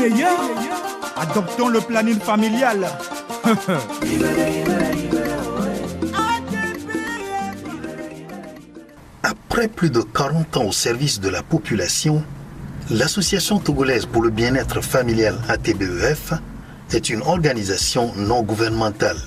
meilleure, adoptons le planning familial. Après plus de 40 ans au service de la population, l'Association togolaise pour le bien-être familial ATBEF est une organisation non gouvernementale.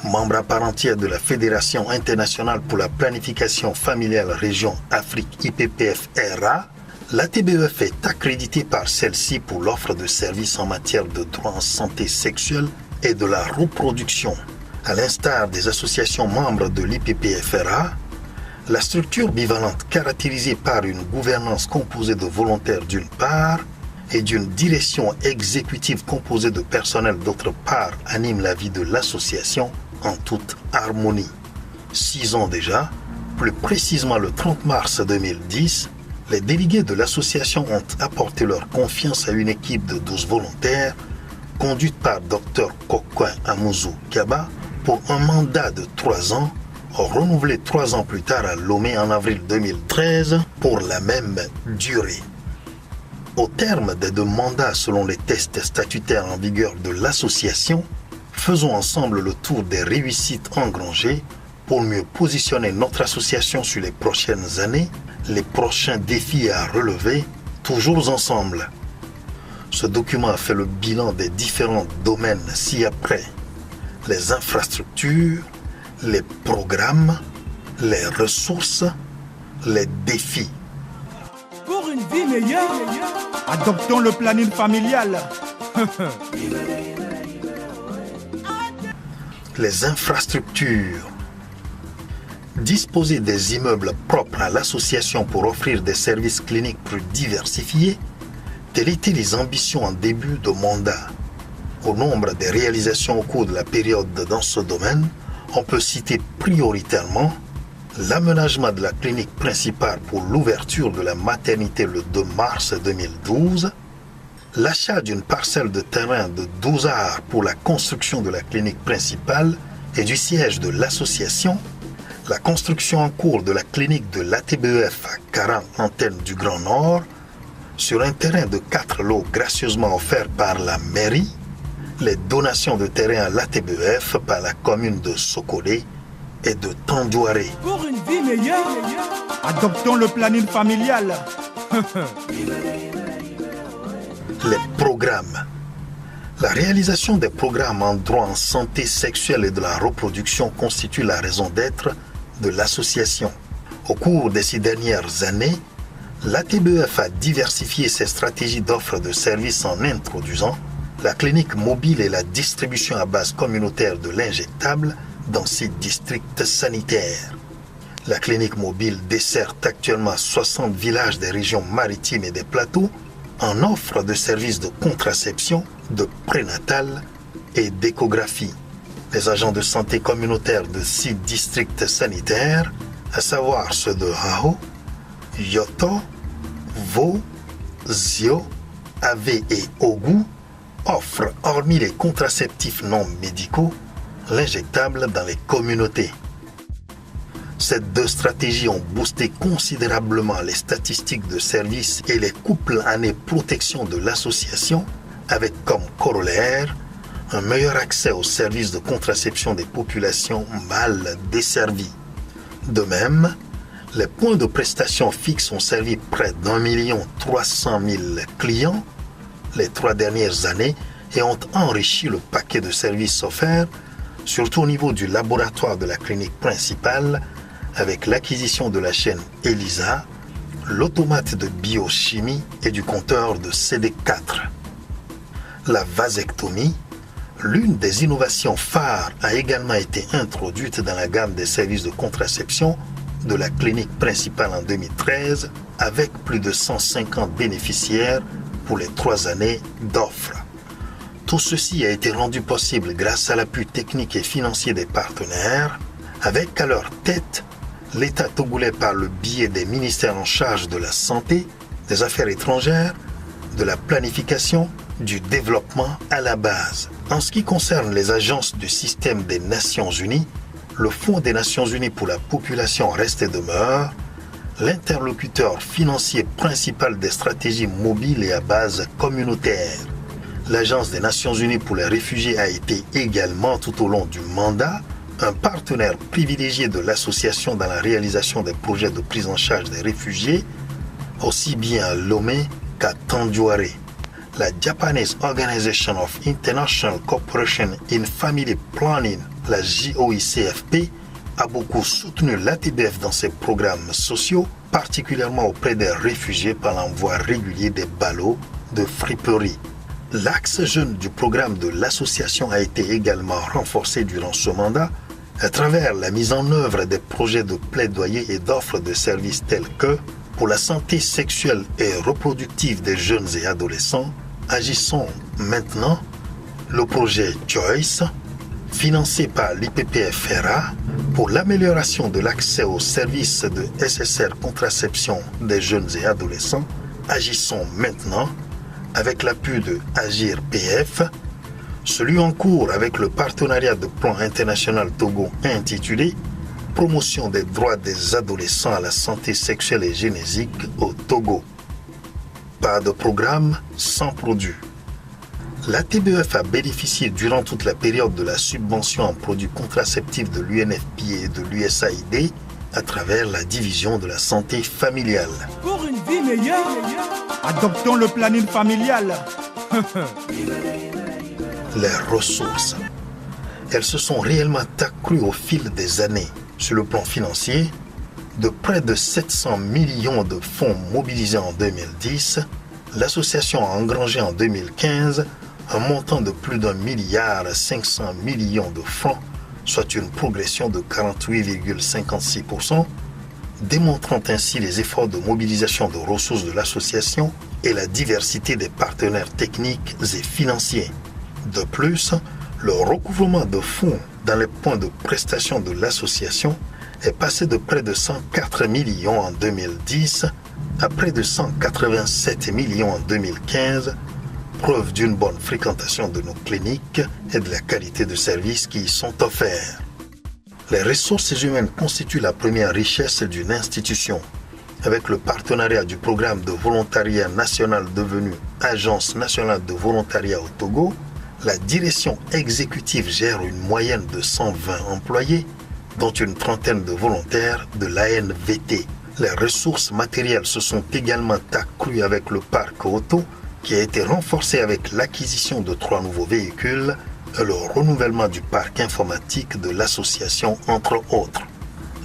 Membre à part entière de la Fédération internationale pour la planification familiale région Afrique IPPF-RA, l'ATBEF est accréditée par celle-ci pour l'offre de services en matière de droits en santé sexuelle et de la reproduction. À l'instar des associations membres de l'IPPF-RA, la structure bivalente caractérisée par une gouvernance composée de volontaires d'une part et d'une direction exécutive composée de personnel d'autre part anime la vie de l'association en toute harmonie. 6 ans déjà, plus précisément le 30 mars 2010, les délégués de l'association ont apporté leur confiance à une équipe de 12 volontaires conduite par Dr Kokwin Amouzou Kaba pour un mandat de 3 ans, renouvelé 3 ans plus tard à Lomé en avril 2013 pour la même durée. Au terme des 2 mandats selon les tests statutaires en vigueur de l'association, faisons ensemble le tour des réussites engrangées pour mieux positionner notre association sur les prochaines années, les prochains défis à relever, toujours ensemble. Ce document a fait le bilan des différents domaines ci-après: les infrastructures, les programmes, les ressources, les défis. Pour une vie meilleure, adoptons le planning familial. Les infrastructures. Disposer des immeubles propres à l'association pour offrir des services cliniques plus diversifiés, telles étaient les ambitions en début de mandat. Au nombre des réalisations au cours de la période dans ce domaine, on peut citer prioritairement l'aménagement de la clinique principale pour l'ouverture de la maternité le 2 mars 2012, l'achat d'une parcelle de terrain de 12 arts pour la construction de la clinique principale et du siège de l'association, la construction en cours de la clinique de l'ATBEF à Karan, antenne du Grand Nord, sur un terrain de 4 lots gracieusement offerts par la mairie, les donations de terrain à l'ATBEF par la commune de Sokolé et de Tandouaré. Pour une vie meilleure, adoptons le planning familial. Les programmes. La réalisation des programmes en droit en santé sexuelle et de la reproduction constitue la raison d'être de l'association. Au cours de ces dernières années, l'ATBEF a diversifié ses stratégies d'offre de services en introduisant la clinique mobile et la distribution à base communautaire de l'injectable dans ces districts sanitaires. La clinique mobile dessert actuellement 60 villages des régions maritimes et des plateaux en offre de services de contraception, de prénatal et d'échographie. Les agents de santé communautaire de 6 districts sanitaires, à savoir ceux de Hao, Yoto, Vo, Zio, Ave et Ogu, offrent, hormis les contraceptifs non médicaux, l'injectable dans les communautés. Ces 2 stratégies ont boosté considérablement les statistiques de services et les couples années protection de l'association, avec comme corollaire un meilleur accès aux services de contraception des populations mal desservies. De même, les points de prestation fixes ont servi près d'1 300 000 clients les 3 dernières années et ont enrichi le paquet de services offerts, surtout au niveau du laboratoire de la clinique principale, avec l'acquisition de la chaîne ELISA, l'automate de biochimie et du compteur de CD4. La vasectomie, l'une des innovations phares, a également été introduite dans la gamme des services de contraception de la clinique principale en 2013, avec plus de 150 bénéficiaires pour les 3 années d'offre. Tout ceci a été rendu possible grâce à l'appui technique et financier des partenaires, avec à leur tête l'État togolais par le biais des ministères en charge de la santé, des affaires étrangères, de la planification, du développement à la base. En ce qui concerne les agences du système des Nations Unies, le Fonds des Nations Unies pour la population reste et demeure l'interlocuteur financier principal des stratégies mobiles et à base communautaire. L'Agence des Nations Unies pour les réfugiés a été également, tout au long du mandat, un partenaire privilégié de l'association dans la réalisation des projets de prise en charge des réfugiés, aussi bien à Lomé qu'à Tandjouaré. La Japanese Organization of International Cooperation in Family Planning, la JOICFP, a beaucoup soutenu l'ATBF dans ses programmes sociaux, particulièrement auprès des réfugiés par l'envoi régulier des ballots de friperie. L'axe jeune du programme de l'association a été également renforcé durant ce mandat à travers la mise en œuvre des projets de plaidoyer et d'offres de services tels que pour la santé sexuelle et reproductive des jeunes et adolescents, agissons maintenant, le projet Choice, financé par l'IPPF-FERA, pour l'amélioration de l'accès aux services de SSR contraception des jeunes et adolescents, agissons maintenant, avec l'appui de Agir PF, celui en cours avec le partenariat de plan international Togo intitulé Promotion des droits des adolescents à la santé sexuelle et génésique au Togo. Pas de programme sans produit. La TBF a bénéficié durant toute la période de la subvention en produits contraceptifs de l'UNFPA et de l'USAID à travers la division de la santé familiale. Pour une vie meilleure, adoptons le planning familial. Les ressources. Elles se sont réellement accrues au fil des années. Sur le plan financier, de près de 700 millions de fonds mobilisés en 2010, l'association a engrangé en 2015 un montant de plus d'1,5 milliard de francs, soit une progression de 48,56%, démontrant ainsi les efforts de mobilisation de ressources de l'association et la diversité des partenaires techniques et financiers. De plus, le recouvrement de fonds dans les points de prestation de l'association est passé de près de 104 millions en 2010 à près de 187 millions en 2015, preuve d'une bonne fréquentation de nos cliniques et de la qualité de services qui y sont offerts. Les ressources humaines constituent la première richesse d'une institution. Avec le partenariat du programme de volontariat national devenu Agence nationale de volontariat au Togo, la direction exécutive gère une moyenne de 120 employés, dont une trentaine de volontaires de l'ANVT. Les ressources matérielles se sont également accrues avec le parc auto, qui a été renforcé avec l'acquisition de 3 nouveaux véhicules et le renouvellement du parc informatique de l'association, entre autres.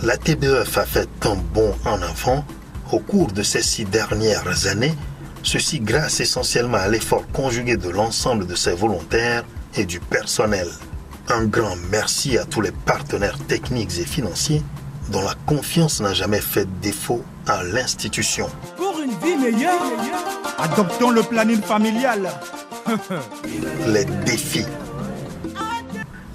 La TBF a fait un bond en avant au cours de ces 6 dernières années, ceci grâce essentiellement à l'effort conjugué de l'ensemble de ses volontaires et du personnel. Un grand merci à tous les partenaires techniques et financiers dont la confiance n'a jamais fait défaut à l'institution. Pour une vie meilleure, adoptons le planning familial. Les défis.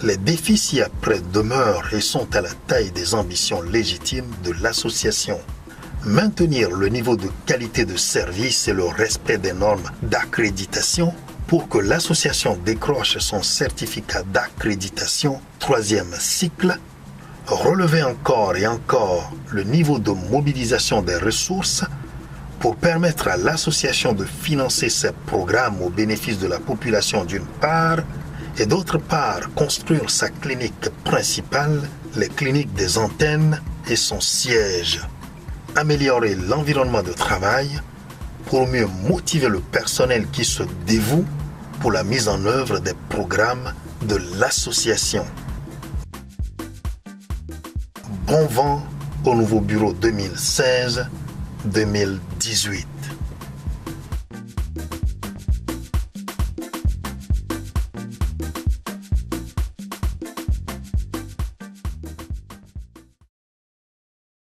Les défis ci-après demeurent et sont à la taille des ambitions légitimes de l'association. Maintenir le niveau de qualité de service et le respect des normes d'accréditation pour que l'association décroche son certificat d'accréditation 3e cycle, relever encore et encore le niveau de mobilisation des ressources pour permettre à l'association de financer ses programmes au bénéfice de la population d'une part et d'autre part construire sa clinique principale, les cliniques des antennes et son siège. Améliorer l'environnement de travail pour mieux motiver le personnel qui se dévoue pour la mise en œuvre des programmes de l'association. Bon vent au nouveau bureau 2016-2018.